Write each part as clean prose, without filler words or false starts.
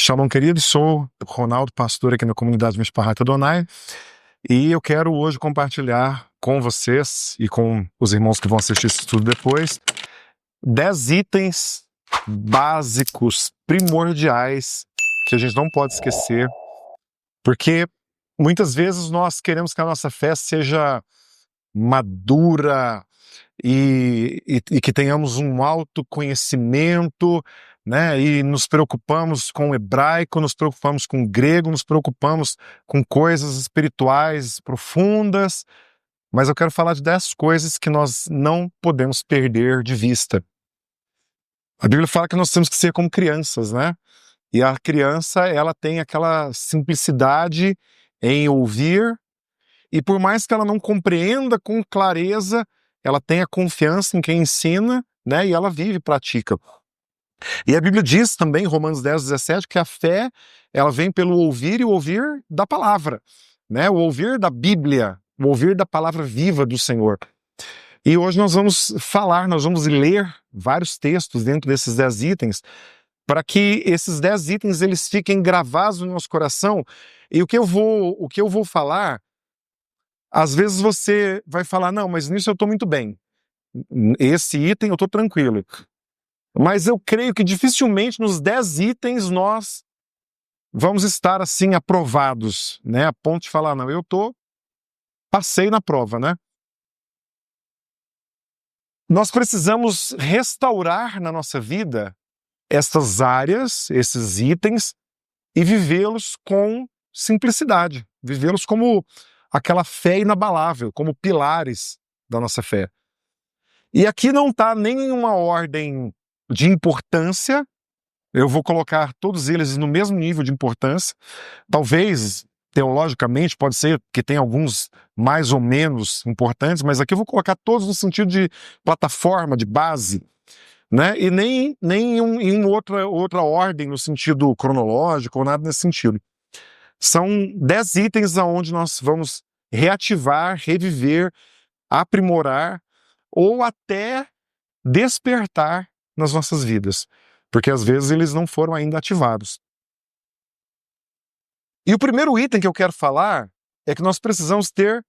Shalom, querido, sou Ronaldo, pastor aqui na comunidade Mishpahat Adonai, e eu quero hoje compartilhar com vocês e com os irmãos que vão assistir isso tudo depois 10 itens básicos, primordiais, que a gente não pode esquecer, porque muitas vezes nós queremos que a nossa fé seja madura e que tenhamos um autoconhecimento, né? E nos preocupamos com o hebraico, nos preocupamos com o grego, nos preocupamos com coisas espirituais profundas, mas eu quero falar de 10 coisas que nós não podemos perder de vista. A Bíblia fala que nós temos que ser como crianças, né? E a criança, ela tem aquela simplicidade em ouvir, e por mais que ela não compreenda com clareza, ela tem a confiança em quem ensina, né? E ela vive e pratica. E a Bíblia diz também, Romanos 10, 17, que a fé, ela vem pelo ouvir e o ouvir da palavra, né? O ouvir da Bíblia, o ouvir da palavra viva do Senhor. E hoje nós vamos ler vários textos dentro desses 10 itens, para que esses 10 itens eles fiquem gravados no nosso coração. E o que eu vou falar, às vezes você vai falar, não, mas nisso eu estou muito bem. Esse item eu estou tranquilo. Mas eu creio que dificilmente nos 10 itens nós vamos estar assim aprovados, né? A ponto de falar, não, passei na prova, né? Nós precisamos restaurar na nossa vida estas áreas, esses itens, e vivê-los com simplicidade, vivê-los como aquela fé inabalável, como pilares da nossa fé. E aqui não está nenhuma ordem de importância, eu vou colocar todos eles no mesmo nível de importância. Talvez, teologicamente, pode ser que tenha alguns mais ou menos importantes, mas aqui eu vou colocar todos no sentido de plataforma, de base, né? E nem em outra ordem no sentido cronológico ou nada nesse sentido. São 10 itens aonde nós vamos reativar, reviver, aprimorar ou até despertar nas nossas vidas, porque às vezes eles não foram ainda ativados. E o primeiro item que eu quero falar é que nós precisamos ter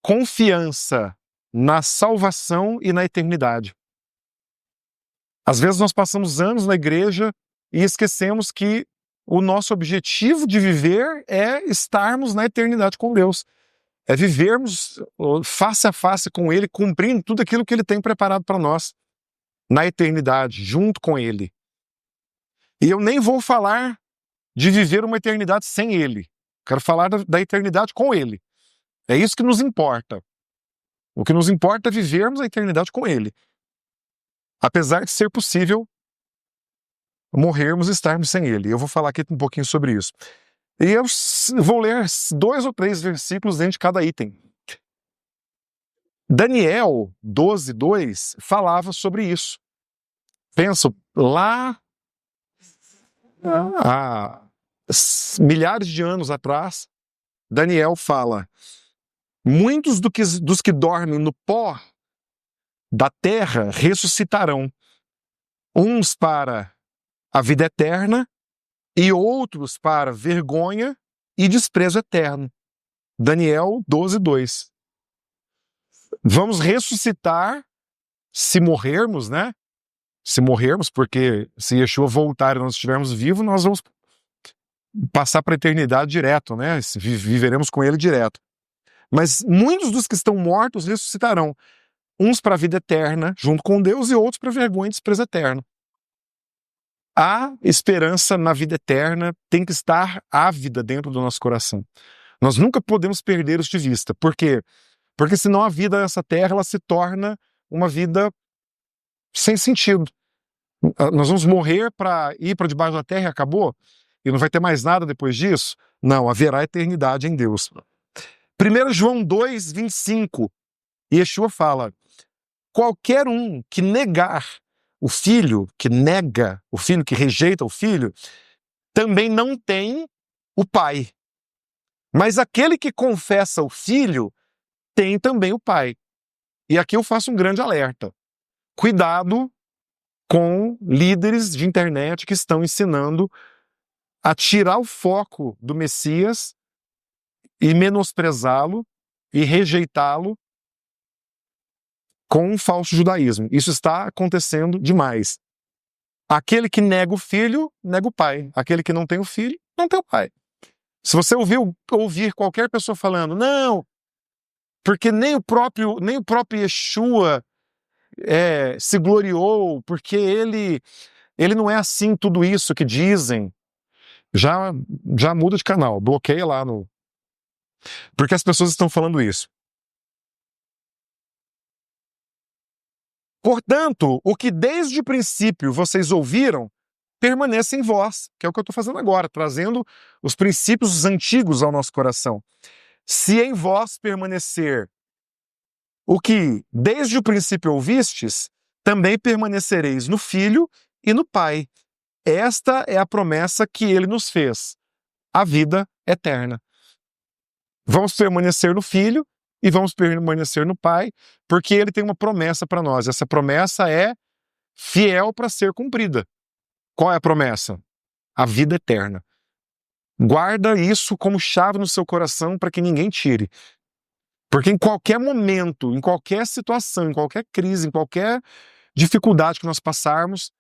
confiança na salvação e na eternidade. Às vezes nós passamos anos na igreja e esquecemos que o nosso objetivo de viver é estarmos na eternidade com Deus. É vivermos face a face com Ele, cumprindo tudo aquilo que Ele tem preparado para nós na eternidade, junto com Ele. E eu nem vou falar de viver uma eternidade sem Ele. Quero falar da eternidade com Ele. É isso que nos importa. O que nos importa é vivermos a eternidade com Ele. Apesar de ser possível morrermos e estarmos sem Ele. Eu vou falar aqui um pouquinho sobre isso. E eu vou ler 2 ou 3 versículos dentro de cada item. Daniel 12:2 falava sobre isso. Penso, lá há milhares de anos atrás, Daniel fala: muitos dos que dormem no pó da terra ressuscitarão, uns para a vida eterna e outros para vergonha e desprezo eterno. Daniel 12:2. Vamos ressuscitar se morrermos, né? Se morrermos, porque se Yeshua voltar e nós estivermos vivos, nós vamos passar para a eternidade direto, né? Viveremos com Ele direto. Mas muitos dos que estão mortos ressuscitarão, uns para a vida eterna, junto com Deus, e outros para vergonha e desprezo eterno. A esperança na vida eterna tem que estar ávida dentro do nosso coração. Nós nunca podemos perder isso de vista. Por quê? Porque senão a vida nessa terra ela se torna uma vida sem sentido. Nós vamos morrer para ir para debaixo da terra e acabou? E não vai ter mais nada depois disso? Não, haverá eternidade em Deus. 1 João 2:25, Yeshua fala: qualquer um que negar o filho, que nega o filho, que rejeita o filho, também não tem o pai. Mas aquele que confessa o filho, tem também o pai. E aqui eu faço um grande alerta. Cuidado com líderes de internet que estão ensinando a tirar o foco do Messias e menosprezá-lo e rejeitá-lo com um falso judaísmo. Isso está acontecendo demais. Aquele que nega o filho, nega o pai. Aquele que não tem o filho, não tem o pai. Se você ouvir qualquer pessoa falando, não, porque nem o próprio Yeshua se gloriou, porque ele não é assim tudo isso que dizem, já muda de canal, bloqueia lá no... Porque as pessoas estão falando isso. Portanto, o que desde o princípio vocês ouviram, permaneça em vós, que é o que eu estou fazendo agora, trazendo os princípios antigos ao nosso coração. Se em vós permanecer o que desde o princípio ouvistes, também permanecereis no Filho e no Pai. Esta é a promessa que ele nos fez, a vida eterna. Vamos permanecer no Filho e vamos permanecer no Pai, porque ele tem uma promessa para nós. Essa promessa é fiel para ser cumprida. Qual é a promessa? A vida eterna. Guarda isso como chave no seu coração para que ninguém tire. Porque em qualquer momento, em qualquer situação, em qualquer crise, em qualquer dificuldade que nós passarmos,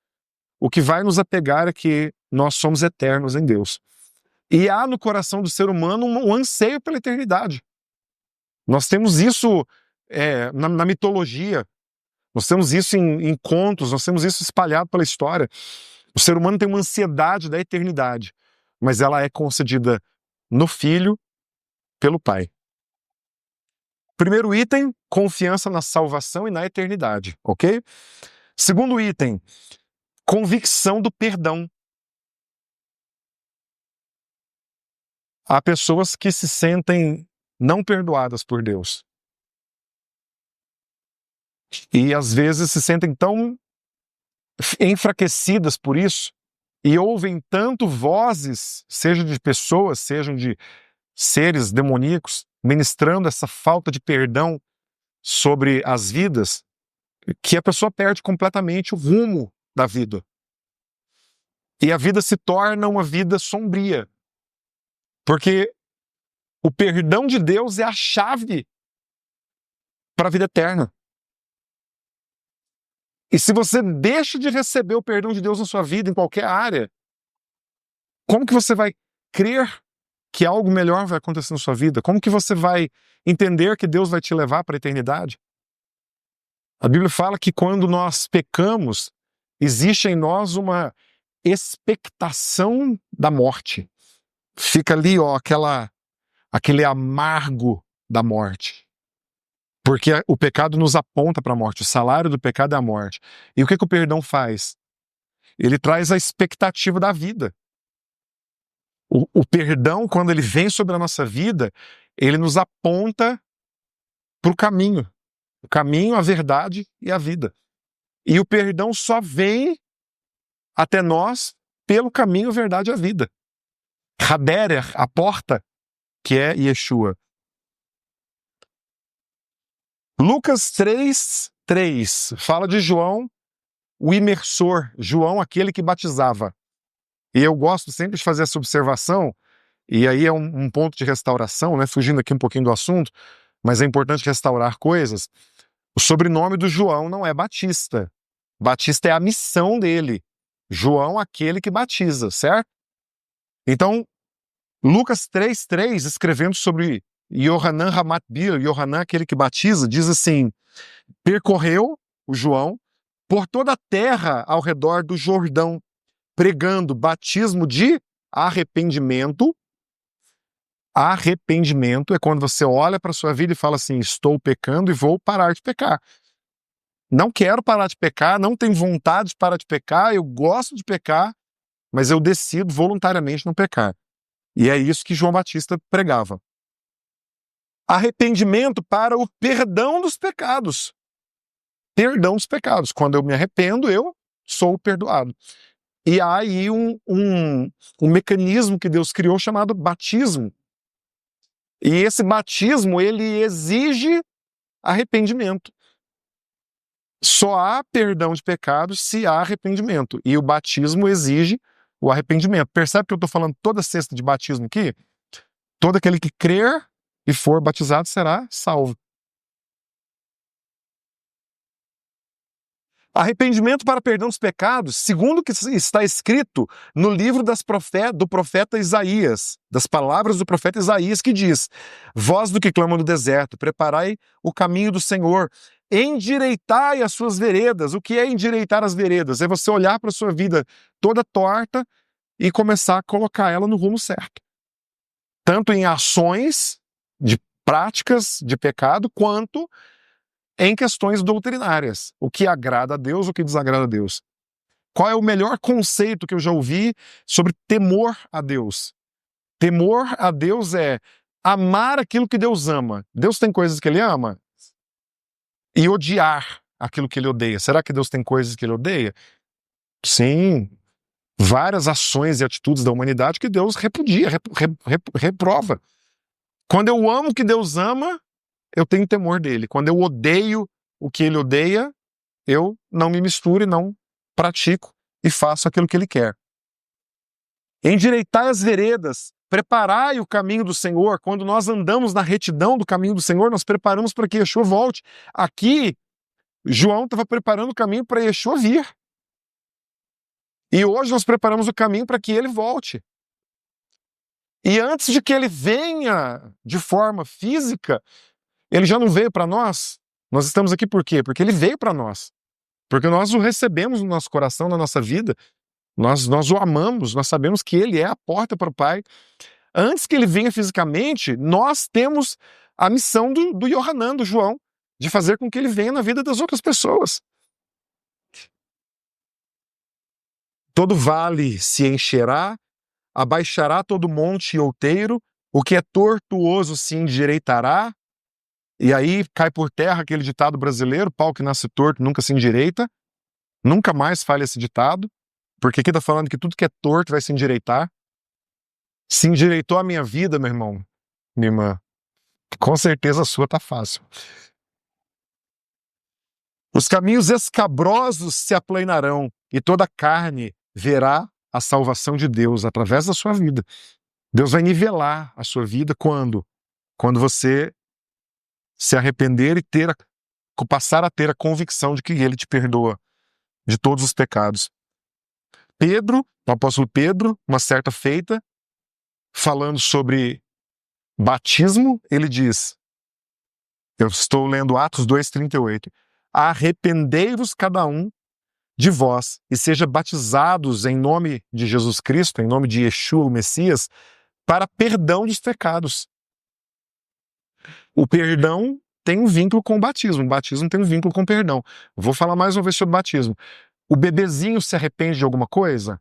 o que vai nos apegar é que nós somos eternos em Deus. E há no coração do ser humano um anseio pela eternidade. Nós temos isso na mitologia, nós temos isso em contos, nós temos isso espalhado pela história. O ser humano tem uma ansiedade da eternidade, mas ela é concedida no Filho, pelo Pai. Primeiro item, confiança na salvação e na eternidade, ok? Segundo item, convicção do perdão. Há pessoas que se sentem não perdoadas por Deus. E às vezes se sentem tão enfraquecidas por isso e ouvem tanto vozes, seja de pessoas, sejam de seres demoníacos, ministrando essa falta de perdão sobre as vidas, que a pessoa perde completamente o rumo da vida. E a vida se torna uma vida sombria. Porque o perdão de Deus é a chave para a vida eterna. E se você deixa de receber o perdão de Deus na sua vida, em qualquer área, como que você vai crer que algo melhor vai acontecer na sua vida? Como que você vai entender que Deus vai te levar para a eternidade? A Bíblia fala que quando nós pecamos, existe em nós uma expectação da morte. Fica ali, ó, aquele amargo da morte. Porque o pecado nos aponta para a morte. O salário do pecado é a morte. E o que o perdão faz? Ele traz a expectativa da vida. O perdão, quando ele vem sobre a nossa vida, ele nos aponta para o caminho. O caminho, a verdade e a vida. E o perdão só vem até nós pelo caminho, a verdade e a vida. Haderer, a porta, que é Yeshua. Lucas 3:3 fala de João, o imersor, João, aquele que batizava. E eu gosto sempre de fazer essa observação, e aí é um ponto de restauração, né? Fugindo aqui um pouquinho do assunto, mas é importante restaurar coisas. O sobrenome do João não é Batista. Batista é a missão dele. João, aquele que batiza, certo? Então, Lucas 3:3, escrevendo sobre Yohanan Ramat Bir, Yohanan, aquele que batiza, diz assim: percorreu o João por toda a terra ao redor do Jordão, pregando batismo de arrependimento. Arrependimento é quando você olha para a sua vida e fala assim: estou pecando e vou parar de pecar. Não quero parar de pecar, não tenho vontade de parar de pecar, eu gosto de pecar, mas eu decido voluntariamente não pecar. E é isso que João Batista pregava. Arrependimento para o perdão dos pecados. Perdão dos pecados. Quando eu me arrependo, eu sou perdoado. E há aí um mecanismo que Deus criou chamado batismo. E esse batismo, ele exige arrependimento. Só há perdão de pecados se há arrependimento. E o batismo exige o arrependimento. Percebe que eu estou falando toda sexta de batismo aqui? Todo aquele que crer e for batizado será salvo. Arrependimento para perdão dos pecados, segundo o que está escrito no livro do profeta Isaías, das palavras do profeta Isaías, que diz: voz do que clama no deserto, preparai o caminho do Senhor, endireitai as suas veredas. O que é endireitar as veredas? É você olhar para a sua vida toda torta e começar a colocar ela no rumo certo. Tanto em ações, de práticas de pecado, quanto em questões doutrinárias. O que agrada a Deus, o que desagrada a Deus. Qual é o melhor conceito que eu já ouvi sobre temor a Deus? Temor a Deus é amar aquilo que Deus ama. Deus tem coisas que Ele ama? E odiar aquilo que Ele odeia. Será que Deus tem coisas que Ele odeia? Sim. Várias ações e atitudes da humanidade que Deus repudia, reprova. Quando eu amo o que Deus ama, eu tenho temor dele. Quando eu odeio o que ele odeia, eu não me misturo e não pratico e faço aquilo que ele quer. Endireitai as veredas, preparai o caminho do Senhor. Quando nós andamos na retidão do caminho do Senhor, nós preparamos para que Yeshua volte. Aqui, João estava preparando o caminho para Yeshua vir. E hoje nós preparamos o caminho para que ele volte. E antes de que ele venha de forma física, ele já não veio para nós? Nós estamos aqui por quê? Porque ele veio para nós. Porque nós o recebemos no nosso coração, na nossa vida. Nós o amamos, nós sabemos que ele é a porta para o Pai. Antes que ele venha fisicamente, nós temos a missão do Yohanan, do João, de fazer com que ele venha na vida das outras pessoas. Todo vale se encherá, abaixará todo monte e outeiro, o que é tortuoso se endireitará. E aí cai por terra aquele ditado brasileiro: pau que nasce torto nunca se endireita. Nunca mais fale esse ditado, porque aqui está falando que tudo que é torto vai se endireitar. Se endireitou a minha vida, meu irmão, minha irmã, com certeza a sua está fácil. Os caminhos escabrosos se aplanarão e toda a carne verá a salvação de Deus através da sua vida. Deus vai nivelar a sua vida quando? Quando você se arrepender e passar a ter a convicção de que Ele te perdoa de todos os pecados. Pedro, o apóstolo Pedro, uma certa feita, falando sobre batismo, ele diz, eu estou lendo Atos 2:38, arrependei-vos cada um de vós e seja batizados em nome de Jesus Cristo, em nome de Yeshua, o Messias, para perdão dos pecados. O perdão tem um vínculo com o batismo tem um vínculo com o perdão. Vou falar mais uma vez sobre o batismo. O bebezinho se arrepende de alguma coisa?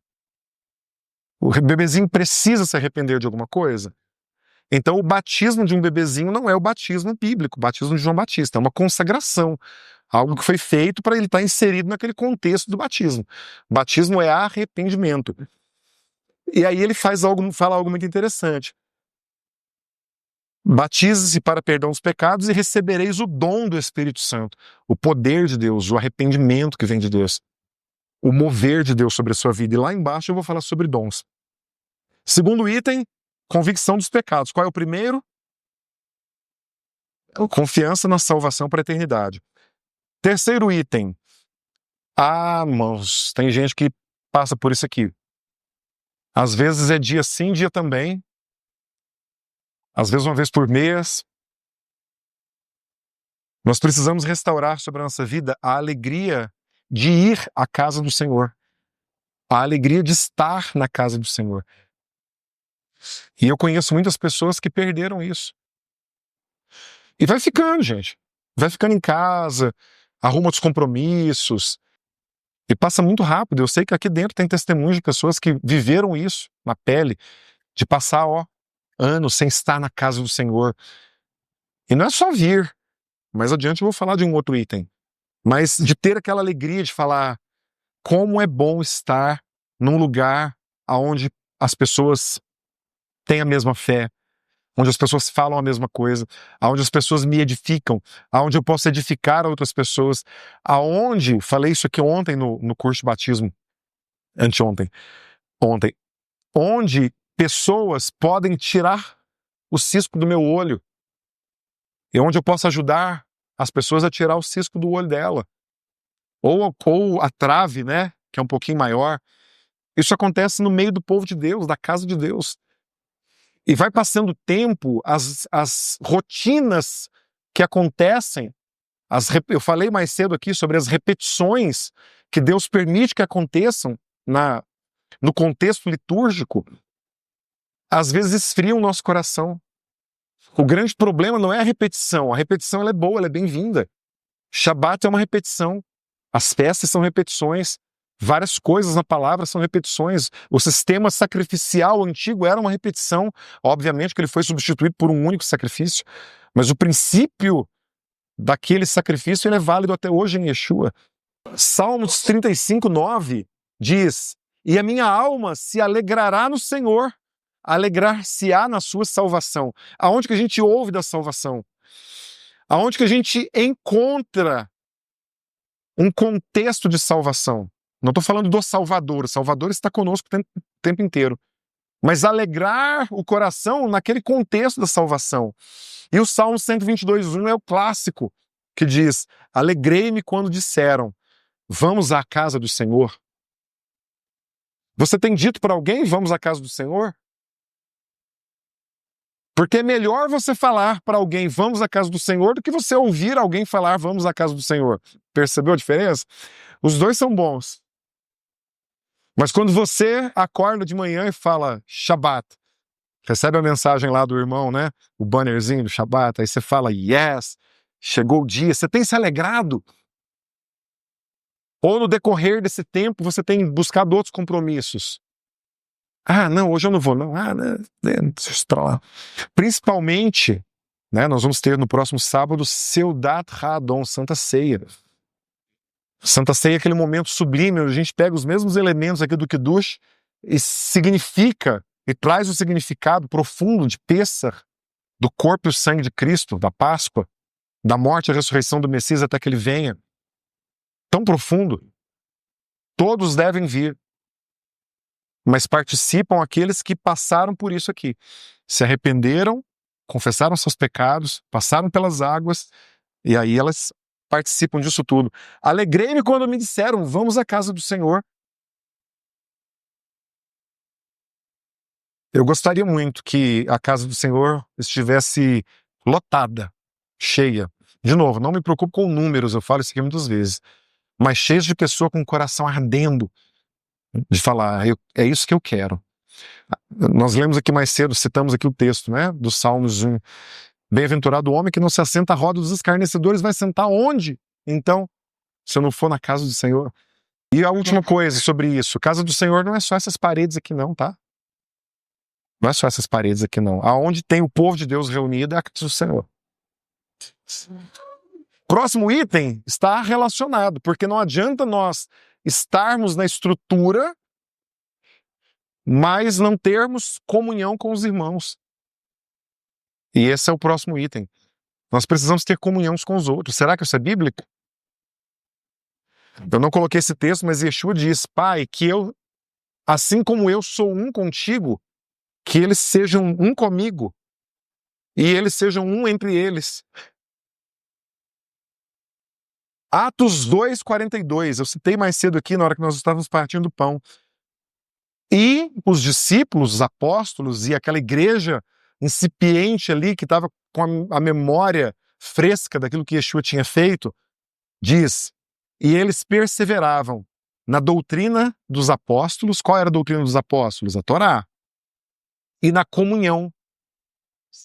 O bebezinho precisa se arrepender de alguma coisa? Então o batismo de um bebezinho não é o batismo bíblico, o batismo de João Batista, é uma consagração, algo que foi feito para ele estar inserido naquele contexto do batismo. O batismo é arrependimento. E aí ele fala algo muito interessante. Batize-se para perdão dos pecados e recebereis o dom do Espírito Santo, o poder de Deus, o arrependimento que vem de Deus, o mover de Deus sobre a sua vida. E lá embaixo eu vou falar sobre dons. Segundo item, convicção dos pecados. Qual é o primeiro? Confiança na salvação para a eternidade. Terceiro item. Irmãos, tem gente que passa por isso aqui. Às vezes é dia sim, dia também. Às vezes uma vez por mês. Nós precisamos restaurar sobre a nossa vida a alegria de ir à casa do Senhor. A alegria de estar na casa do Senhor. E eu conheço muitas pessoas que perderam isso. E vai ficando, gente. Vai ficando em casa, arruma outros compromissos. E passa muito rápido. Eu sei que aqui dentro tem testemunhos de pessoas que viveram isso na pele, de passar, anos sem estar na casa do Senhor. E não é só vir. Mais adiante eu vou falar de um outro item. Mas de ter aquela alegria de falar como é bom estar num lugar onde as pessoas têm a mesma fé, onde as pessoas falam a mesma coisa, onde as pessoas me edificam, onde eu posso edificar outras pessoas, falei isso aqui ontem no curso de batismo, anteontem, ontem, onde pessoas podem tirar o cisco do meu olho e onde eu posso ajudar as pessoas a tirar o cisco do olho dela. Ou a trave, né, que é um pouquinho maior. Isso acontece no meio do povo de Deus, da casa de Deus. E vai passando o tempo, as rotinas que acontecem, eu falei mais cedo aqui sobre as repetições que Deus permite que aconteçam no contexto litúrgico, às vezes esfriam o nosso coração. O grande problema não é a repetição ela é boa, ela é bem-vinda. Shabat é uma repetição, as festas são repetições, várias coisas na palavra são repetições. O sistema sacrificial antigo era uma repetição, obviamente que ele foi substituído por um único sacrifício, mas o princípio daquele sacrifício ele é válido até hoje em Yeshua. Salmos 35:9 diz: "E a minha alma se alegrará no Senhor, alegrar-se-á na sua salvação." Aonde que a gente ouve da salvação? Aonde que a gente encontra um contexto de salvação? Não estou falando do Salvador, o Salvador está conosco o tempo inteiro. Mas alegrar o coração naquele contexto da salvação. E o Salmo 122:1 é o clássico, que diz: "Alegrei-me quando disseram, vamos à casa do Senhor." Você tem dito para alguém, vamos à casa do Senhor? Porque é melhor você falar para alguém, vamos à casa do Senhor, do que você ouvir alguém falar, vamos à casa do Senhor. Percebeu a diferença? Os dois são bons. Mas quando você acorda de manhã e fala Shabat, recebe a mensagem lá do irmão, né? O bannerzinho do Shabat, aí você fala yes, chegou o dia, você tem se alegrado? Ou no decorrer desse tempo você tem buscado outros compromissos? Ah, não, hoje eu não vou, não. Ah, né, deixa eu estar lá. Principalmente, né, nós vamos ter no próximo sábado Seudat HaAdon, Santa Ceia. Santa Ceia é aquele momento sublime, onde a gente pega os mesmos elementos aqui do Kiddush e significa, e traz o significado profundo de Pêssar, do corpo e o sangue de Cristo, da Páscoa, da morte e ressurreição do Messias até que ele venha. Tão profundo. Todos devem vir, mas participam aqueles que passaram por isso aqui. Se arrependeram, confessaram seus pecados, passaram pelas águas, e aí elas participam disso tudo. Alegrei-me quando me disseram, vamos à casa do Senhor. Eu gostaria muito que a casa do Senhor estivesse lotada, cheia. De novo, não me preocupo com números, eu falo isso aqui muitas vezes, mas cheia de pessoa com o coração ardendo, de falar, é isso que eu quero. Nós lemos aqui mais cedo, citamos aqui o texto, né, do Salmos 1. Bem-aventurado o homem que não se assenta à roda dos escarnecedores, vai sentar onde? Então, se eu não for na casa do Senhor. E a última coisa sobre isso, casa do Senhor não é só essas paredes aqui não, tá? Não é só essas paredes aqui não. Aonde tem o povo de Deus reunido é a casa do Senhor. Próximo item está relacionado, porque não adianta nós estarmos na estrutura, mas não termos comunhão com os irmãos. E esse é o próximo item. Nós precisamos ter comunhão uns com os outros. Será que isso é bíblico? Eu não coloquei esse texto, mas Yeshua diz, Pai, que eu, assim como eu sou um contigo, que eles sejam um comigo, e eles sejam um entre eles. Atos 2:42, eu citei mais cedo aqui na hora que nós estávamos partindo do pão. E os discípulos, os apóstolos e aquela igreja incipiente ali, que estava com a memória fresca daquilo que Yeshua tinha feito, diz, e eles perseveravam na doutrina dos apóstolos. Qual era a doutrina dos apóstolos? A Torá. E na comunhão,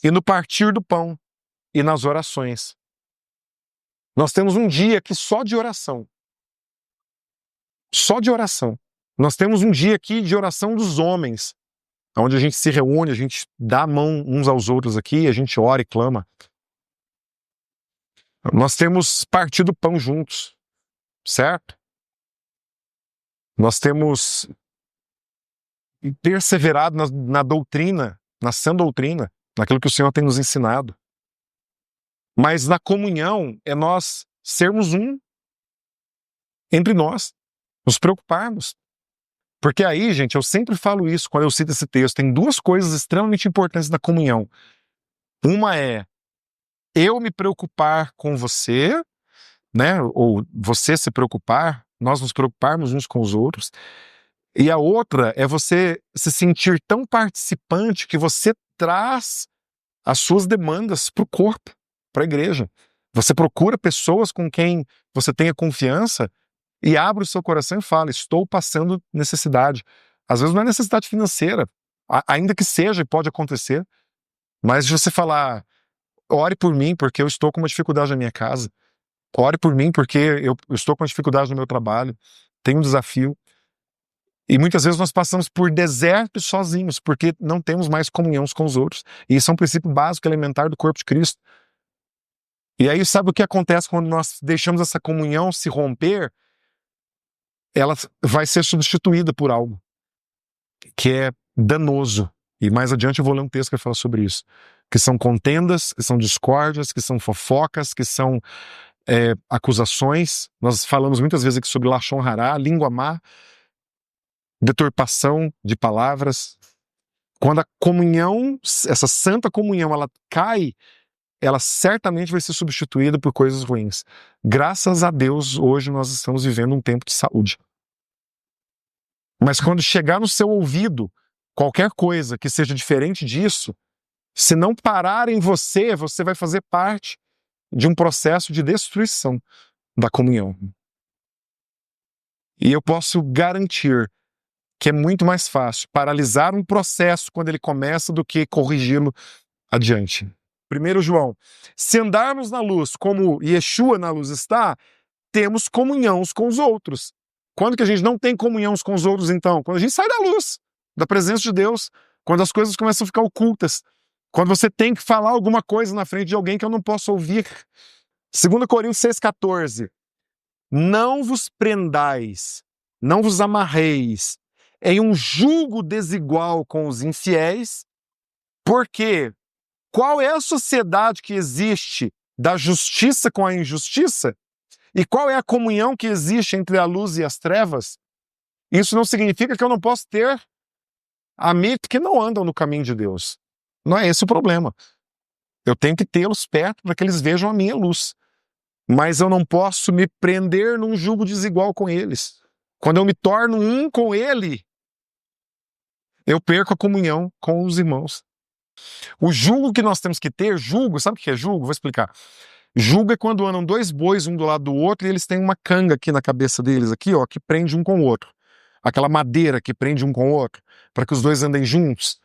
e no partir do pão, e nas orações. Nós temos um dia aqui só de oração. Só de oração. Nós temos um dia aqui de oração dos homens, onde a gente se reúne, a gente dá a mão uns aos outros aqui, a gente ora e clama. Nós temos partido o pão juntos, certo? Nós temos perseverado na doutrina, na sã doutrina, naquilo que o Senhor tem nos ensinado. Mas na comunhão é nós sermos um entre nós, nos preocuparmos. Porque aí, gente, eu sempre falo isso quando eu cito esse texto, tem duas coisas extremamente importantes da comunhão. Uma é eu me preocupar com você, né? Ou você se preocupar, nós nos preocuparmos uns com os outros. E a outra é você se sentir tão participante que você traz as suas demandas para o corpo, para a igreja. Você procura pessoas com quem você tenha confiança e abre o seu coração e fala: estou passando necessidade. Às vezes não é necessidade financeira, ainda que seja, e pode acontecer, mas de você falar: ore por mim porque eu estou com uma dificuldade na minha casa. Ore por mim porque eu estou com uma dificuldade no meu trabalho. Tenho um desafio. E muitas vezes nós passamos por desertos sozinhos, porque não temos mais comunhão uns com os outros. E isso é um princípio básico, elementar do corpo de Cristo. E aí, sabe o que acontece quando nós deixamos essa comunhão se romper? Ela vai ser substituída por algo que é danoso. E mais adiante eu vou ler um texto que vai falar sobre isso. Que são contendas, que são discórdias, que são fofocas, que são acusações. Nós falamos muitas vezes aqui sobre lashon hará, língua má, deturpação de palavras. Quando a comunhão, essa santa comunhão, ela cai, ela certamente vai ser substituída por coisas ruins. Graças a Deus, hoje nós estamos vivendo um tempo de saúde. Mas quando chegar no seu ouvido qualquer coisa que seja diferente disso, se não parar em você, você vai fazer parte de um processo de destruição da comunhão. E eu posso garantir que é muito mais fácil paralisar um processo quando ele começa do que corrigi-lo adiante. 1 João, se andarmos na luz como Yeshua na luz está, temos comunhão uns com os outros. Quando que a gente não tem comunhão uns com os outros, então? Quando a gente sai da luz, da presença de Deus, quando as coisas começam a ficar ocultas, quando você tem que falar alguma coisa na frente de alguém que eu não posso ouvir. 2 Coríntios 6,14, não vos prendais, não vos amarreis em um jugo desigual com os infiéis, porque qual é a sociedade que existe da justiça com a injustiça? E qual é a comunhão que existe entre a luz e as trevas? Isso não significa que eu não posso ter amigos que não andam no caminho de Deus. Não é esse o problema. Eu tenho que tê-los perto para que eles vejam a minha luz. Mas eu não posso me prender num jugo desigual com eles. Quando eu me torno um com ele, eu perco a comunhão com os irmãos. O jugo que nós temos que ter, jugo, sabe o que é jugo? Vou explicar. Jugo é quando andam dois bois um do lado do outro e eles têm uma canga aqui na cabeça deles, aqui, ó, que prende um com o outro. Aquela madeira que prende um com o outro, para que os dois andem juntos.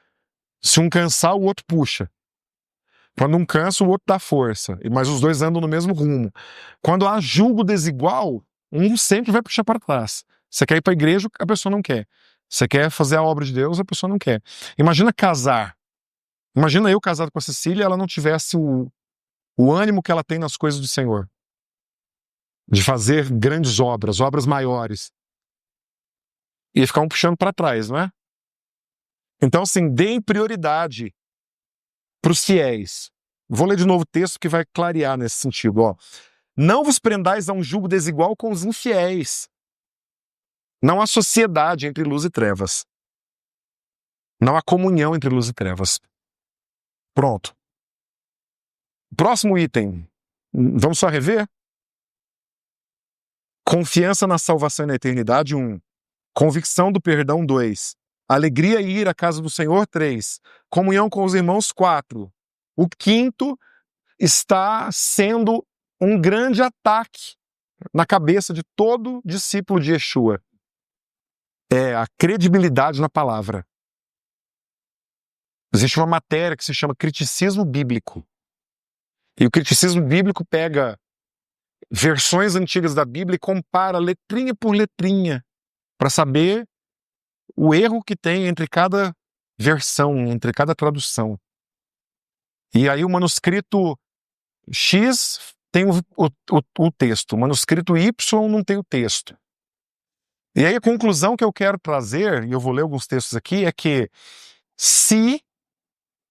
Se um cansar, o outro puxa. Quando um cansa, o outro dá força. Mas os dois andam no mesmo rumo. Quando há jugo desigual, um sempre vai puxar para trás. Você quer ir para a igreja, a pessoa não quer. Você quer fazer a obra de Deus, a pessoa não quer. Imagina casar. Imagina eu casado com a Cecília e ela não tivesse o ânimo que ela tem nas coisas do Senhor. De fazer grandes obras, obras maiores. E ficar um puxando para trás, não é? Então, assim, deem prioridade para os fiéis. Vou ler de novo o texto que vai clarear nesse sentido. Ó. Não vos prendais a um jugo desigual com os infiéis. Não há sociedade entre luz e trevas. Não há comunhão entre luz e trevas. Pronto. Próximo item. Vamos só rever? Confiança na salvação e na eternidade, 1. Convicção do perdão, 2. Alegria e ir à casa do Senhor, 3. Comunhão com os irmãos, 4. O quinto está sendo um grande ataque na cabeça de todo discípulo de Yeshua. É a credibilidade na palavra. Existe uma matéria que se chama criticismo bíblico. E o criticismo bíblico pega versões antigas da Bíblia e compara letrinha por letrinha para saber o erro que tem entre cada versão, entre cada tradução. E aí o manuscrito X tem o texto, o manuscrito Y não tem o texto. E aí a conclusão que eu quero trazer, e eu vou ler alguns textos aqui, é que se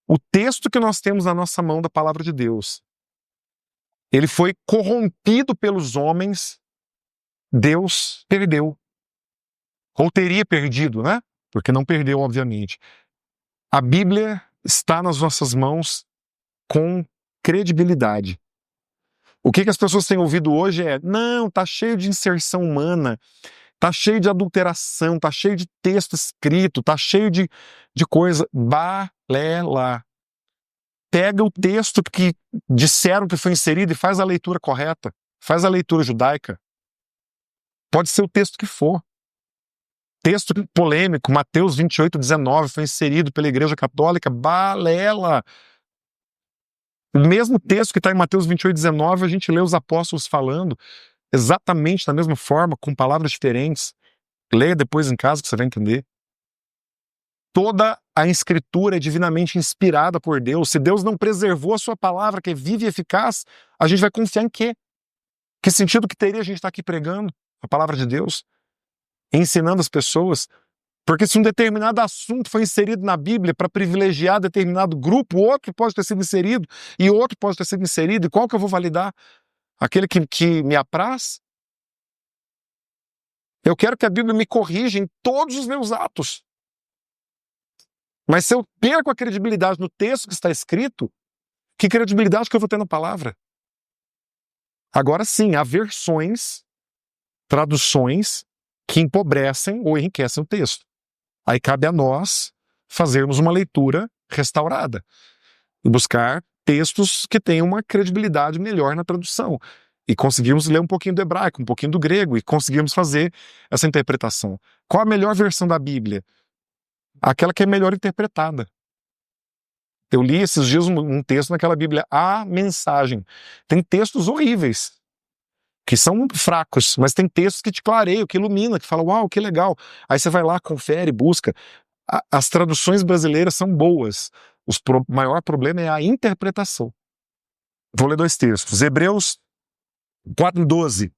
o texto que nós temos na nossa mão da palavra de Deus, ele foi corrompido pelos homens, Deus perdeu. Ou teria perdido, né? Porque não perdeu, obviamente. A Bíblia está nas nossas mãos com credibilidade. O que as pessoas têm ouvido hoje é: não, tá cheio de inserção humana, tá cheio de adulteração, tá cheio de texto escrito, tá cheio de coisa. Balela. Pega o texto que disseram que foi inserido e faz a leitura correta. Faz a leitura judaica. Pode ser o texto que for. Texto polêmico, Mateus 28:19, foi inserido pela Igreja Católica. Balela. O mesmo texto que está em Mateus 28:19, a gente lê os apóstolos falando exatamente da mesma forma, com palavras diferentes. Leia depois em casa que você vai entender. Toda a Escritura é divinamente inspirada por Deus. Se Deus não preservou a sua palavra, que é viva e eficaz, a gente vai confiar em quê? Que sentido que teria a gente estar aqui pregando a palavra de Deus? Ensinando as pessoas? Porque se um determinado assunto foi inserido na Bíblia para privilegiar determinado grupo, outro pode ter sido inserido, e outro pode ter sido inserido, e qual que eu vou validar? Aquele que me apraz? Eu quero que a Bíblia me corrija em todos os meus atos. Mas se eu perco a credibilidade no texto que está escrito, que credibilidade que eu vou ter na palavra? Agora sim, há versões, traduções, que empobrecem ou enriquecem o texto. Aí cabe a nós fazermos uma leitura restaurada e buscar textos que tenham uma credibilidade melhor na tradução. E conseguirmos ler um pouquinho do hebraico, um pouquinho do grego, e conseguirmos fazer essa interpretação. Qual a melhor versão da Bíblia? Aquela que é melhor interpretada. Eu li esses dias um texto naquela Bíblia, A Mensagem. Tem textos horríveis, que são fracos, mas tem textos que te clareiam, que ilumina, que fala, uau, que legal. Aí você vai lá, confere, busca. As traduções brasileiras são boas. O maior problema é a interpretação. Vou ler 2 textos. Hebreus 4:12.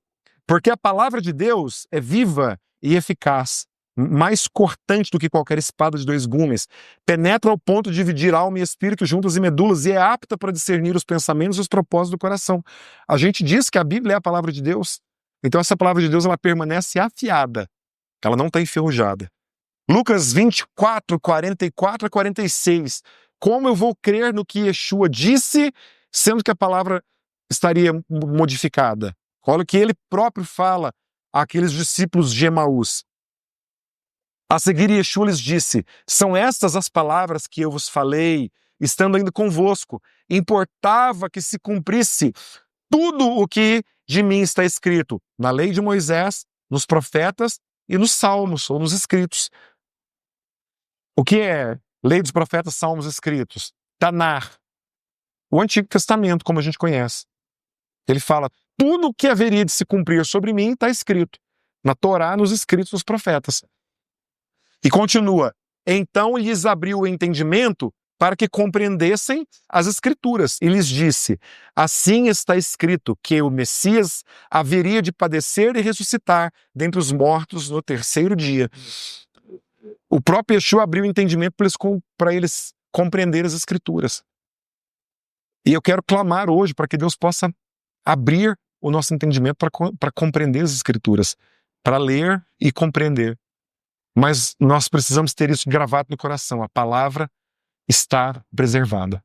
Porque a palavra de Deus é viva e eficaz, mais cortante do que qualquer espada de 2 gumes, penetra ao ponto de dividir alma e espírito, juntas e medulas, e é apta para discernir os pensamentos e os propósitos do coração. A gente diz que a Bíblia é a palavra de Deus, então essa palavra de Deus ela permanece afiada, ela não está enferrujada. Lucas 24:44-46. Como eu vou crer no que Yeshua disse, sendo que a palavra estaria modificada? Olha o que ele próprio fala àqueles discípulos de Emaús. A seguir, Yeshua lhes disse: são estas as palavras que eu vos falei, estando ainda convosco. Importava que se cumprisse tudo o que de mim está escrito na lei de Moisés, nos profetas e nos salmos, ou nos escritos. O que é lei dos profetas, salmos, escritos? Tanar. O Antigo Testamento, como a gente conhece. Ele fala, tudo o que haveria de se cumprir sobre mim está escrito. Na Torá, nos escritos dos profetas. E continua, então lhes abriu o entendimento para que compreendessem as Escrituras. E lhes disse, assim está escrito que o Messias haveria de padecer e ressuscitar dentre os mortos no 3º dia. O próprio Yeshua abriu o entendimento para eles compreender as Escrituras. E eu quero clamar hoje para que Deus possa abrir o nosso entendimento para compreender as Escrituras, para ler e compreender. Mas nós precisamos ter isso gravado no coração. A palavra está preservada.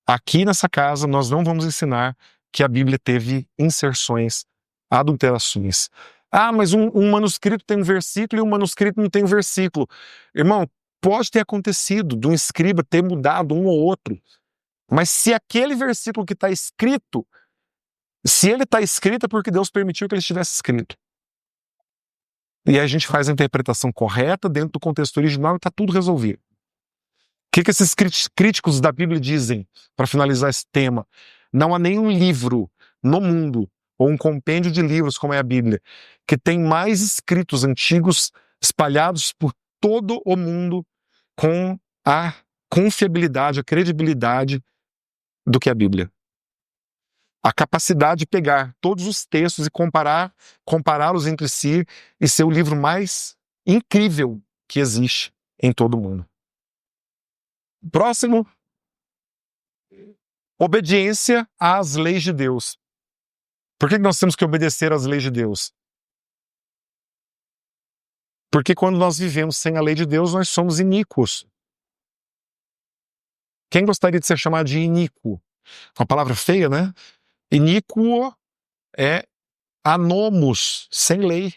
Aqui nessa casa nós não vamos ensinar que a Bíblia teve inserções, adulterações. Ah, mas um manuscrito tem um versículo e um manuscrito não tem um versículo. Irmão, pode ter acontecido de um escriba ter mudado um ou outro. Mas se aquele versículo que está escrito, se ele está escrito é porque Deus permitiu que ele estivesse escrito. E aí a gente faz a interpretação correta dentro do contexto original e está tudo resolvido. O que esses críticos da Bíblia dizem para finalizar esse tema? Não há nenhum livro no mundo, ou um compêndio de livros como é a Bíblia, que tem mais escritos antigos espalhados por todo o mundo com a confiabilidade, a credibilidade do que a Bíblia. A capacidade de pegar todos os textos e compará-los entre si e ser o livro mais incrível que existe em todo o mundo. Próximo, obediência às leis de Deus. Por que nós temos que obedecer às leis de Deus? Porque quando nós vivemos sem a lei de Deus, nós somos iníquos. Quem gostaria de ser chamado de iníquo? Uma palavra feia, né? Iníquo é anomos, sem lei.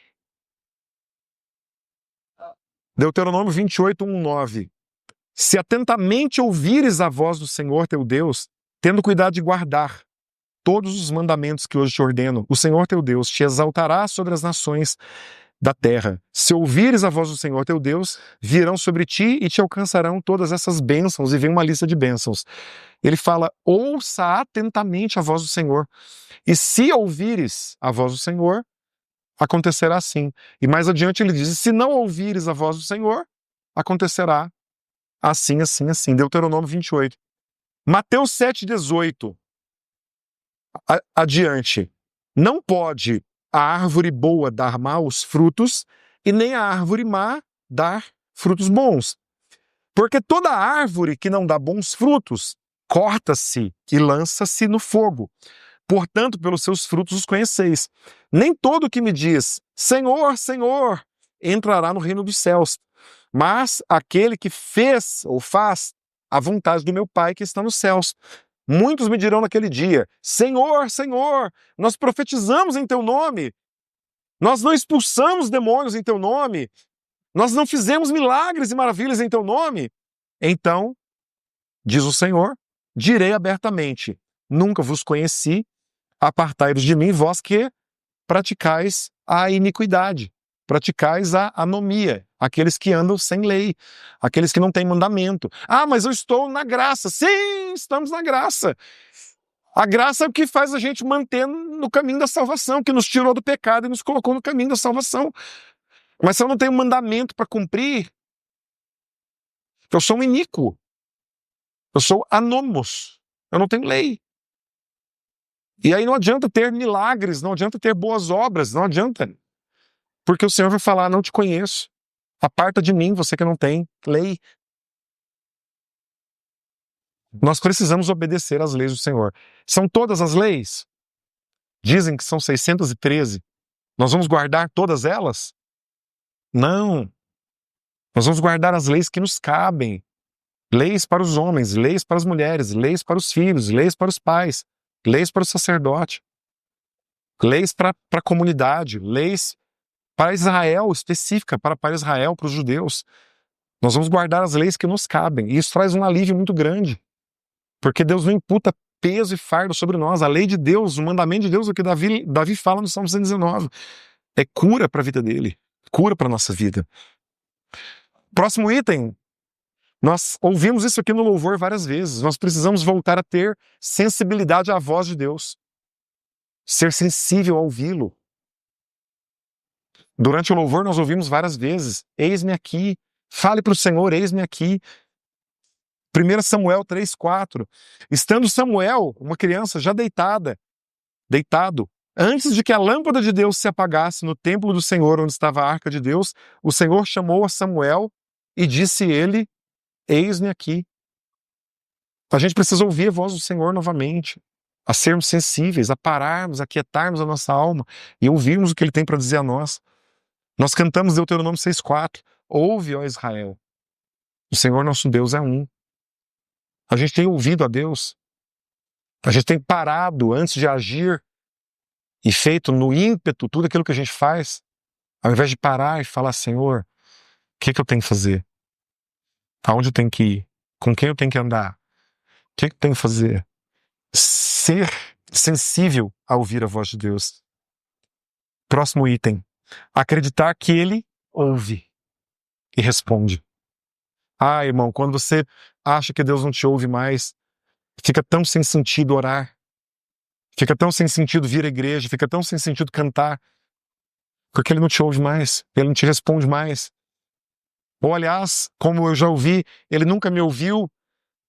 Deuteronômio 28, 1, 9. Se atentamente ouvires a voz do Senhor teu Deus, tendo cuidado de guardar todos os mandamentos que hoje te ordeno, o Senhor teu Deus te exaltará sobre as nações da terra. Se ouvires a voz do Senhor teu Deus, virão sobre ti e te alcançarão todas essas bênçãos. E vem uma lista de bênçãos. Ele fala, ouça atentamente a voz do Senhor. E se ouvires a voz do Senhor, acontecerá assim. E mais adiante ele diz, se não ouvires a voz do Senhor, acontecerá assim, assim, assim. Deuteronômio 28. Mateus 7,18. Adiante. Não pode a árvore boa dar maus frutos e nem a árvore má dar frutos bons. Porque toda árvore que não dá bons frutos, corta-se e lança-se no fogo. Portanto, pelos seus frutos os conheceis. Nem todo que me diz, Senhor, Senhor, entrará no reino dos céus, mas aquele que fez ou faz a vontade do meu Pai que está nos céus. Muitos me dirão naquele dia, Senhor, Senhor, nós profetizamos em teu nome, nós não expulsamos demônios em teu nome, nós não fizemos milagres e maravilhas em teu nome. Então, diz o Senhor, direi abertamente, nunca vos conheci, apartai-vos de mim, vós que praticais a iniquidade, praticais a anomia, aqueles que andam sem lei, aqueles que não têm mandamento. Ah, mas eu estou na graça. Sim, estamos na graça. A graça é o que faz a gente manter no caminho da salvação, que nos tirou do pecado e nos colocou no caminho da salvação. Mas se eu não tenho mandamento para cumprir, eu sou um iníquo. Eu sou anômos. Eu não tenho lei. E aí não adianta ter milagres, não adianta ter boas obras, não adianta. Porque o Senhor vai falar, não te conheço. Aparta de mim, você que não tem lei. Nós precisamos obedecer às leis do Senhor. São todas as leis? Dizem que são 613. Nós vamos guardar todas elas? Não. Nós vamos guardar as leis que nos cabem. Leis para os homens, leis para as mulheres, leis para os filhos, leis para os pais, leis para o sacerdote, leis para a comunidade, leis para Israel, específica para Israel, para os judeus. Nós vamos guardar as leis que nos cabem. E isso traz um alívio muito grande. Porque Deus não imputa peso e fardo sobre nós. A lei de Deus, o mandamento de Deus, o que Davi fala no Salmo 119, é cura para a vida dele, cura para a nossa vida. Próximo item. Nós ouvimos isso aqui no louvor várias vezes. Nós precisamos voltar a ter sensibilidade à voz de Deus. Ser sensível a ouvi-lo. Durante o louvor nós ouvimos várias vezes, eis-me aqui, fale para o Senhor, eis-me aqui. 1 Samuel 3,4. Estando Samuel, uma criança já deitado, antes de que a lâmpada de Deus se apagasse no templo do Senhor, onde estava a arca de Deus, o Senhor chamou a Samuel e disse ele, eis-me aqui. A gente precisa ouvir a voz do Senhor novamente, a sermos sensíveis, a pararmos, a quietarmos a nossa alma e ouvirmos o que Ele tem para dizer a nós. Nós cantamos Deuteronômio 6,4. Ouve, ó Israel, o Senhor nosso Deus é um. A gente tem ouvido a Deus. A gente tem parado antes de agir e feito no ímpeto tudo aquilo que a gente faz, ao invés de parar e falar, Senhor, o que eu tenho que fazer? Aonde eu tenho que ir? Com quem eu tenho que andar? O que eu tenho que fazer? Ser sensível a ouvir a voz de Deus. Próximo item. Acreditar que Ele ouve e responde. Ah, irmão, quando você acha que Deus não te ouve mais, fica tão sem sentido orar, fica tão sem sentido vir à igreja, fica tão sem sentido cantar, porque Ele não te ouve mais, Ele não te responde mais. Ou, aliás, como eu já ouvi, Ele nunca me ouviu,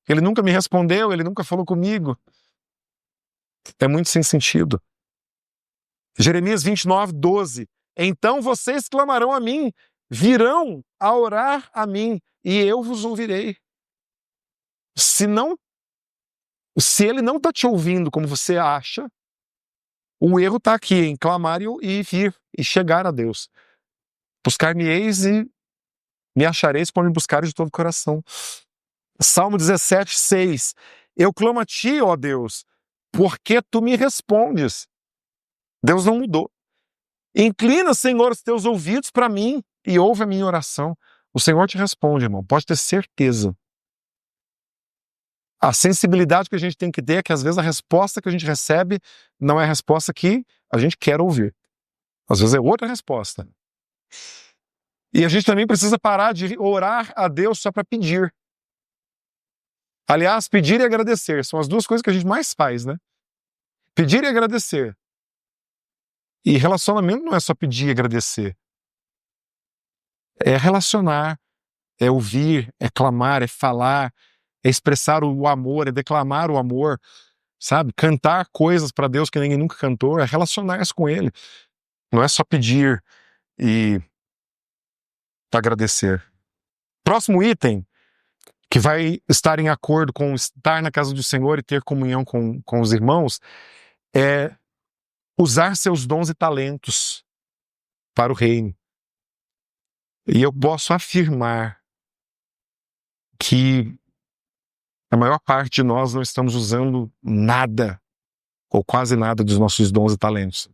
Ele nunca me respondeu, Ele nunca falou comigo. É muito sem sentido. Jeremias 29:12. Então vocês clamarão a mim, virão a orar a mim, e eu vos ouvirei. Se Ele não está te ouvindo como você acha, o erro está aqui em clamar e vir e chegar a Deus. Buscar-me-eis e me achareis quando me buscareis de todo o coração. Salmo 17, 6. Eu clamo a ti, ó Deus, porque tu me respondes. Deus não mudou. Inclina, Senhor, os teus ouvidos para mim e ouve a minha oração. O Senhor te responde, irmão. Pode ter certeza. A sensibilidade que a gente tem que ter é que às vezes a resposta que a gente recebe não é a resposta que a gente quer ouvir. Às vezes é outra resposta. E a gente também precisa parar de orar a Deus só para pedir. Aliás, pedir e agradecer são as duas coisas que a gente mais faz, né? Pedir e agradecer. E relacionamento não é só pedir e agradecer. É relacionar, é ouvir, é clamar, é falar, é expressar o amor, é declamar o amor, sabe? Cantar coisas para Deus que ninguém nunca cantou, é relacionar-se com Ele. Não é só pedir e agradecer. Próximo item, que vai estar em acordo com estar na casa do Senhor e ter comunhão com os irmãos, é usar seus dons e talentos para o reino. E eu posso afirmar que a maior parte de nós não estamos usando nada, ou quase nada, dos nossos dons e talentos.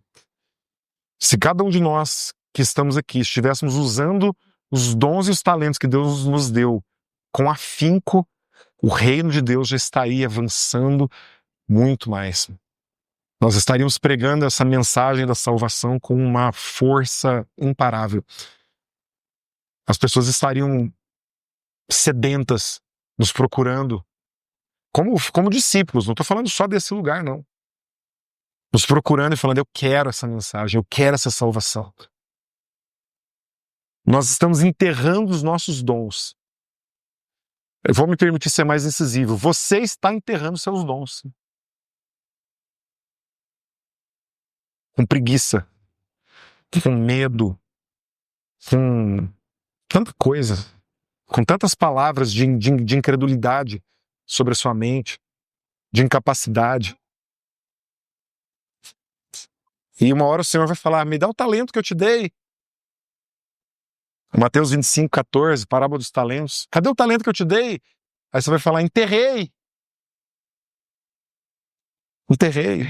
Se cada um de nós que estamos aqui estivéssemos usando os dons e os talentos que Deus nos deu com afinco, o reino de Deus já estaria avançando muito mais. Nós estaríamos pregando essa mensagem da salvação com uma força imparável. As pessoas estariam sedentas, nos procurando, como discípulos, não estou falando só desse lugar, não. Nos procurando e falando, eu quero essa mensagem, eu quero essa salvação. Nós estamos enterrando os nossos dons. Eu vou me permitir ser mais incisivo. Você está enterrando seus dons. Com preguiça, com medo, com tanta coisa, com tantas palavras de incredulidade sobre a sua mente, de incapacidade. E uma hora o Senhor vai falar, me dá o talento que eu te dei. Mateus 25, 14, parábola dos talentos. Cadê o talento que eu te dei? Aí você vai falar, enterrei. Enterrei.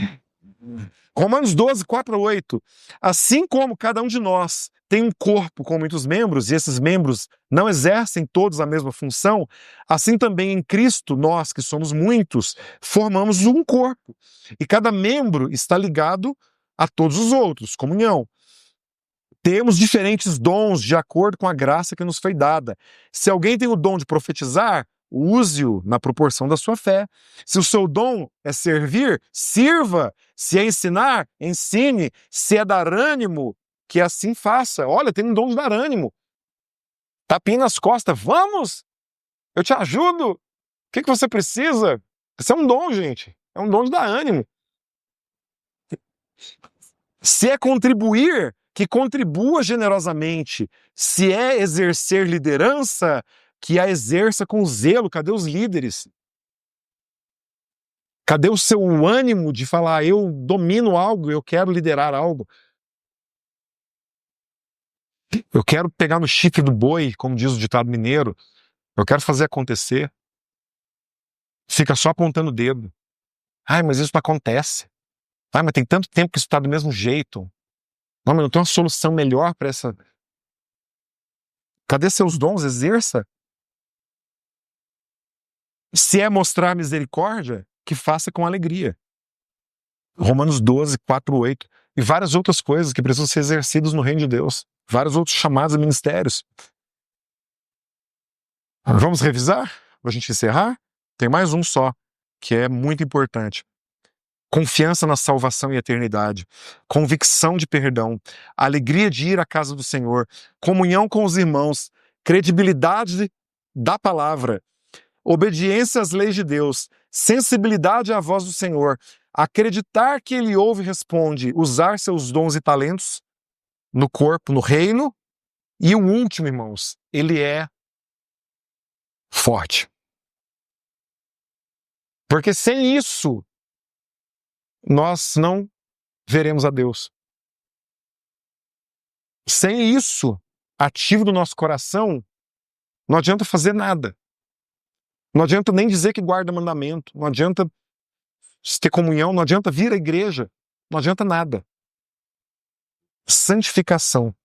Romanos 12, 4 a 8. Assim como cada um de nós tem um corpo com muitos membros, e esses membros não exercem todos a mesma função, assim também em Cristo, nós que somos muitos, formamos um corpo. E cada membro está ligado a todos os outros, comunhão. Temos diferentes dons de acordo com a graça que nos foi dada. Se alguém tem o dom de profetizar, use-o na proporção da sua fé. Se o seu dom é servir, sirva. Se é ensinar, ensine. Se é dar ânimo, que assim faça. Olha, tem um dom de dar ânimo. Tapinha nas costas, vamos! Eu te ajudo! O que você precisa? Isso é um dom, gente. É um dom de dar ânimo. Se é contribuir, que contribua generosamente. Se é exercer liderança, que a exerça com zelo. Cadê os líderes? Cadê o seu ânimo de falar, eu domino algo, eu quero liderar algo? Eu quero pegar no chifre do boi, como diz o ditado mineiro. Eu quero fazer acontecer. Fica só apontando o dedo. Ai, mas isso não acontece. Ai, mas tem tanto tempo que isso está do mesmo jeito. Não, mas não tem uma solução melhor para essa... Cadê seus dons? Exerça. Se é mostrar misericórdia, que faça com alegria. Romanos 12, 4, 8. E várias outras coisas que precisam ser exercidas no reino de Deus. Vários outros chamados e ministérios. Vamos revisar? Para a gente encerrar? Tem mais um só, que é muito importante. Confiança na salvação e eternidade. Convicção de perdão. Alegria de ir à casa do Senhor. Comunhão com os irmãos. Credibilidade da palavra. Obediência às leis de Deus. Sensibilidade à voz do Senhor. Acreditar que Ele ouve e responde. Usar seus dons e talentos no corpo, no reino. E o último, irmãos, Ele é forte. Porque sem isso, nós não veremos a Deus. Sem isso, ativo do nosso coração, não adianta fazer nada. Não adianta nem dizer que guarda mandamento, não adianta ter comunhão, não adianta vir à igreja, não adianta nada. Santificação.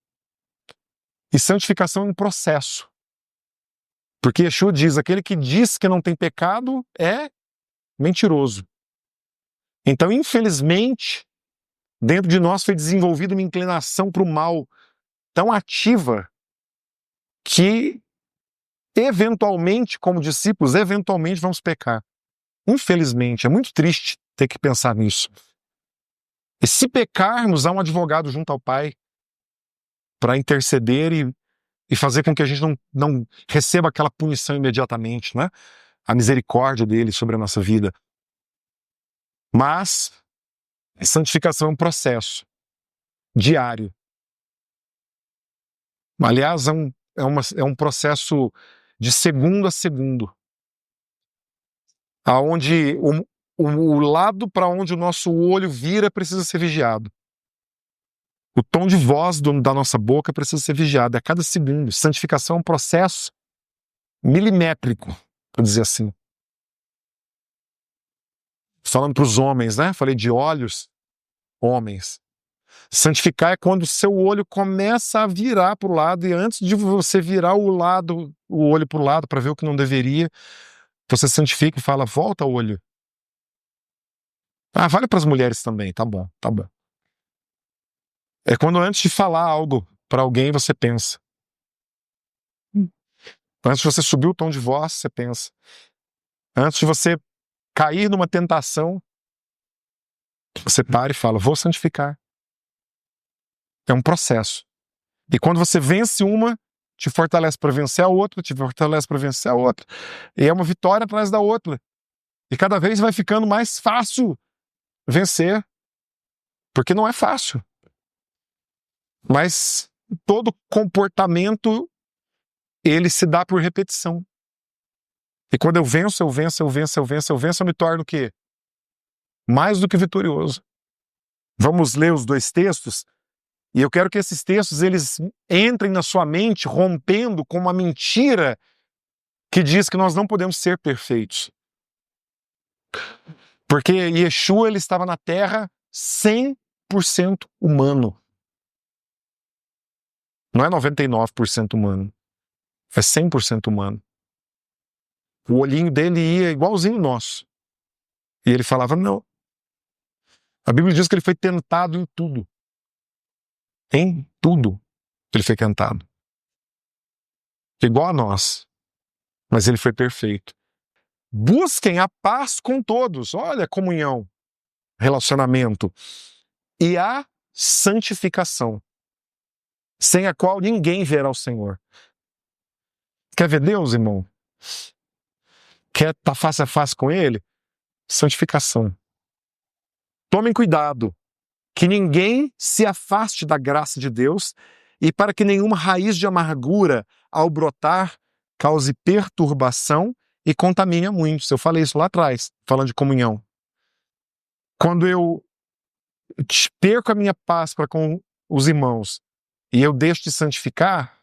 E santificação é um processo. Porque Yeshua diz, aquele que diz que não tem pecado é mentiroso. Então, infelizmente, dentro de nós foi desenvolvida uma inclinação para o mal tão ativa que, eventualmente, como discípulos, eventualmente vamos pecar. Infelizmente, é muito triste ter que pensar nisso. E se pecarmos, há um advogado junto ao Pai para interceder e fazer com que a gente não receba aquela punição imediatamente, né? A misericórdia dele sobre a nossa vida. Mas a santificação é um processo diário. Aliás, é um processo de segundo a segundo, aonde o lado para onde o nosso olho vira precisa ser vigiado. O tom de voz da nossa boca precisa ser vigiado a cada segundo. Santificação é um processo milimétrico, para dizer assim. Falando para os homens, né? Falei de olhos, homens. Santificar é quando o seu olho começa a virar para o lado, e antes de você virar o olho para o lado para ver o que não deveria, você santifica e fala, volta o olho. Ah, vale para as mulheres também, tá bom, tá bom. É quando antes de falar algo para alguém, você pensa. Antes de você subir o tom de voz, você pensa. Antes de você cair numa tentação, você para e fala, vou santificar. É um processo. E quando você vence uma, te fortalece para vencer a outra, te fortalece para vencer a outra. E é uma vitória atrás da outra. E cada vez vai ficando mais fácil vencer. Porque não é fácil. Mas todo comportamento, ele se dá por repetição. E quando eu venço, eu me torno o quê? Mais do que vitorioso. Vamos ler os dois textos? E eu quero que esses textos, eles entrem na sua mente, rompendo com uma mentira que diz que nós não podemos ser perfeitos. Porque Yeshua, ele estava na terra 100% humano. Não é 99% humano. É 100% humano. O olhinho dele ia igualzinho o nosso. E ele falava, não. A Bíblia diz que ele foi tentado em tudo. Em tudo ele foi tentado. Igual a nós. Mas ele foi perfeito. Busquem a paz com todos. Olha, comunhão, relacionamento. E a santificação, sem a qual ninguém verá o Senhor. Quer ver Deus, irmão? Quer estar face a face com Ele? Santificação. Tomem cuidado, que ninguém se afaste da graça de Deus e para que nenhuma raiz de amargura, ao brotar, cause perturbação e contamine a muitos. Eu falei isso lá atrás, falando de comunhão. Quando eu perco a minha paz para com os irmãos e eu deixo de santificar,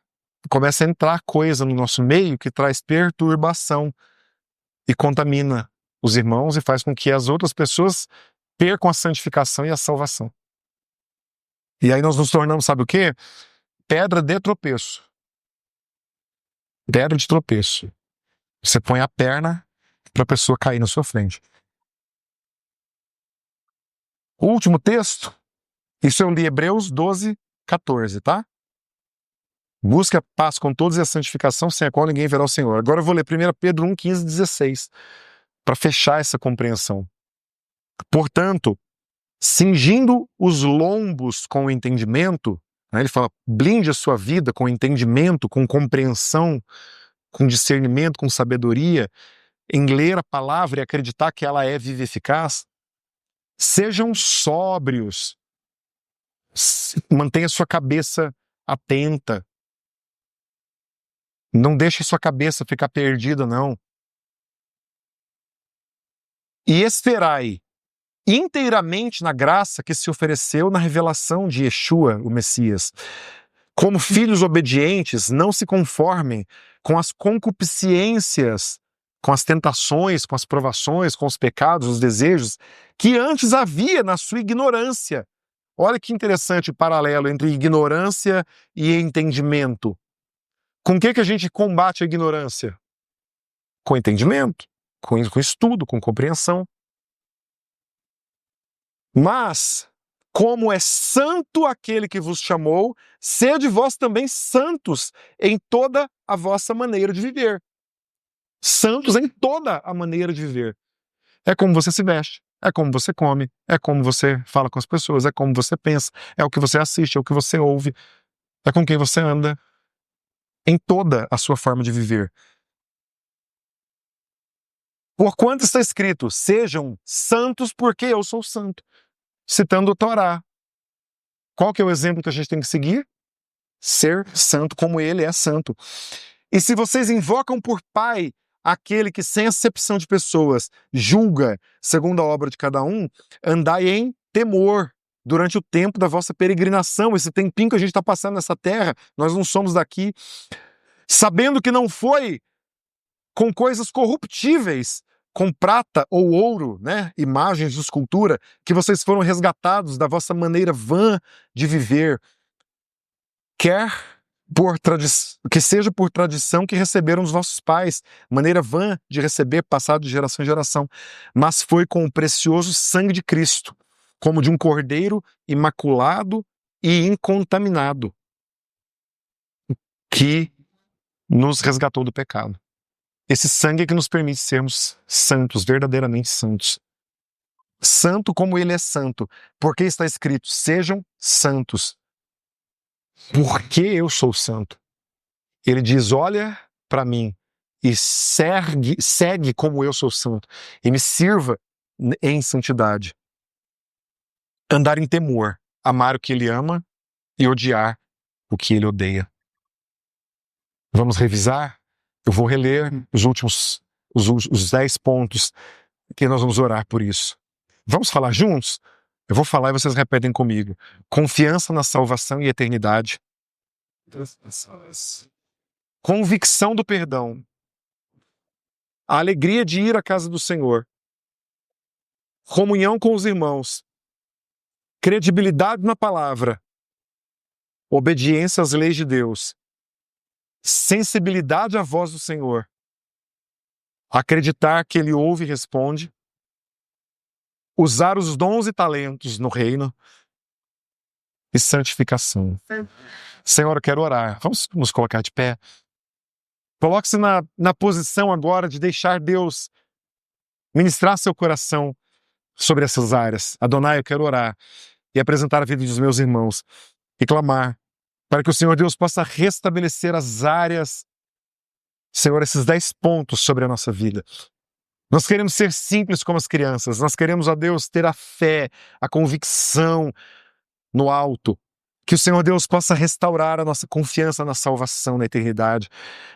começa a entrar coisa no nosso meio que traz perturbação e contamina os irmãos e faz com que as outras pessoas percam a santificação e a salvação. E aí nós nos tornamos, sabe o quê? Pedra de tropeço. Pedra de tropeço. Você põe a perna para a pessoa cair na sua frente. O último texto, isso eu li Hebreus 12, 14, tá? Busque a paz com todos e a santificação, sem a qual ninguém verá o Senhor. Agora eu vou ler 1 Pedro 1, 15, 16, para fechar essa compreensão. Portanto, cingindo os lombos com o entendimento, né, ele fala, blinde a sua vida com entendimento, com compreensão, com discernimento, com sabedoria, em ler a palavra e acreditar que ela é viva e eficaz. Sejam sóbrios, mantenha sua cabeça atenta. Não deixe sua cabeça ficar perdida, não. E esperai inteiramente na graça que se ofereceu na revelação de Yeshua, o Messias. Como filhos obedientes, não se conformem com as concupiscências, com as tentações, com as provações, com os pecados, os desejos, que antes havia na sua ignorância. Olha que interessante o paralelo entre ignorância e entendimento. Com o que a gente combate a ignorância? Com entendimento, com estudo, com compreensão. Mas, como é santo aquele que vos chamou, sede vós também santos em toda a vossa maneira de viver. Santos em toda a maneira de viver. É como você se veste, é como você come, é como você fala com as pessoas, é como você pensa, é o que você assiste, é o que você ouve, é com quem você anda. Em toda a sua forma de viver. Porquanto está escrito, sejam santos porque eu sou santo. Citando o Torá. Qual que é o exemplo que a gente tem que seguir? Ser santo como ele é santo. E se vocês invocam por Pai aquele que, sem acepção de pessoas, julga segundo a obra de cada um, andai em temor durante o tempo da vossa peregrinação, esse tempinho que a gente está passando nessa terra, nós não somos daqui, sabendo que não foi com coisas corruptíveis, com prata ou ouro, né, imagens de escultura, que vocês foram resgatados da vossa maneira vã de viver, que seja por tradição que receberam os vossos pais, maneira vã de receber, passado de geração em geração, mas foi com o precioso sangue de Cristo, como de um cordeiro imaculado e incontaminado, que nos resgatou do pecado. Esse sangue é que nos permite sermos santos, verdadeiramente santos. Santo como ele é santo, porque está escrito, sejam santos. Porque eu sou santo. Ele diz, olha para mim e segue como eu sou santo e me sirva em santidade. Andar em temor, amar o que ele ama e odiar o que ele odeia. Vamos revisar? Eu vou reler os 10 pontos que nós vamos orar por isso. Vamos falar juntos? Eu vou falar e vocês repetem comigo. Confiança na salvação e eternidade. Convicção do perdão. A alegria de ir à casa do Senhor. Comunhão com os irmãos. Credibilidade na palavra. Obediência às leis de Deus. Sensibilidade à voz do Senhor. Acreditar que Ele ouve e responde. Usar os dons e talentos no reino. E santificação. Senhor, eu quero orar. Vamos nos colocar de pé. Coloque-se na posição agora de deixar Deus ministrar seu coração sobre essas áreas. Adonai, eu quero orar e apresentar a vida dos meus irmãos e clamar para que o Senhor Deus possa restabelecer as áreas, Senhor, esses 10 pontos sobre a nossa vida. Nós queremos ser simples como as crianças. Nós queremos, ó Deus, ter a fé, a convicção no alto. Que o Senhor Deus possa restaurar a nossa confiança na salvação, na eternidade.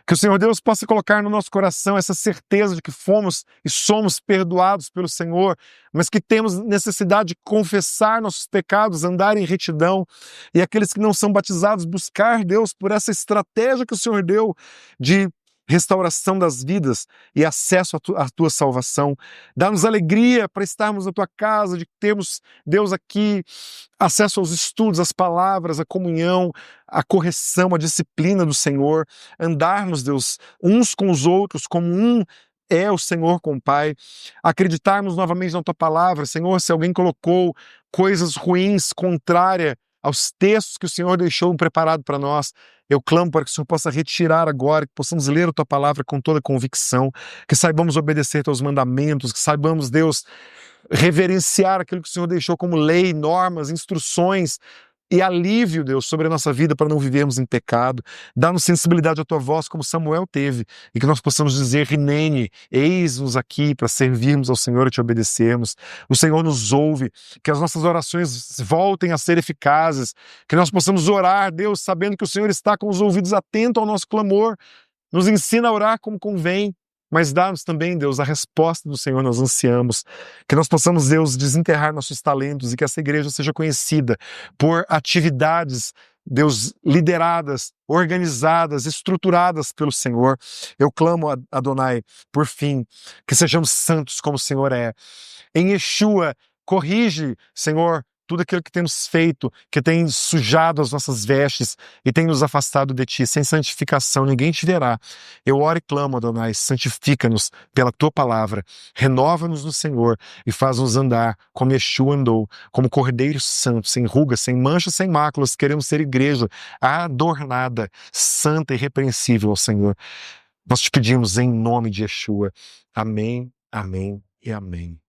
Que o Senhor Deus possa colocar no nosso coração essa certeza de que fomos e somos perdoados pelo Senhor, mas que temos necessidade de confessar nossos pecados, andar em retidão, e aqueles que não são batizados buscar, Deus, por essa estratégia que o Senhor deu de restauração das vidas e acesso à tua salvação. Dá-nos alegria para estarmos na tua casa, de termos, Deus, aqui acesso aos estudos, às palavras, à comunhão, à correção, à disciplina do Senhor, andarmos, Deus, uns com os outros, como um é o Senhor com o Pai, acreditarmos novamente na tua palavra. Senhor, se alguém colocou coisas ruins, contrárias aos textos que o Senhor deixou preparado para nós, eu clamo para que o Senhor possa retirar agora, que possamos ler a tua palavra com toda convicção, que saibamos obedecer teus mandamentos, que saibamos, Deus, reverenciar aquilo que o Senhor deixou como lei, normas, instruções e alívio, Deus, sobre a nossa vida para não vivermos em pecado. Dá-nos sensibilidade à tua voz como Samuel teve e que nós possamos dizer, Rinene, eis-nos aqui para servirmos ao Senhor e te obedecermos. O Senhor nos ouve, que as nossas orações voltem a ser eficazes, que nós possamos orar, Deus, sabendo que o Senhor está com os ouvidos atentos ao nosso clamor. Nos ensina a orar como convém, mas dá-nos também, Deus, a resposta do Senhor nós ansiamos. Que nós possamos, Deus, desenterrar nossos talentos e que essa igreja seja conhecida por atividades Deus, lideradas, organizadas, estruturadas pelo Senhor. Eu clamo, Adonai, por fim, que sejamos santos como o Senhor é. Em Yeshua, corrige, Senhor, tudo aquilo que temos feito, que tem sujado as nossas vestes e tem nos afastado de Ti. Sem santificação, ninguém te verá. Eu oro e clamo, Adonai, santifica-nos pela Tua palavra, renova-nos no Senhor e faz-nos andar como Yeshua andou, como Cordeiro Santo, sem rugas, sem manchas, sem máculas. Queremos ser igreja adornada, santa e irrepreensível ao Senhor. Nós te pedimos em nome de Yeshua. Amém, amém e amém.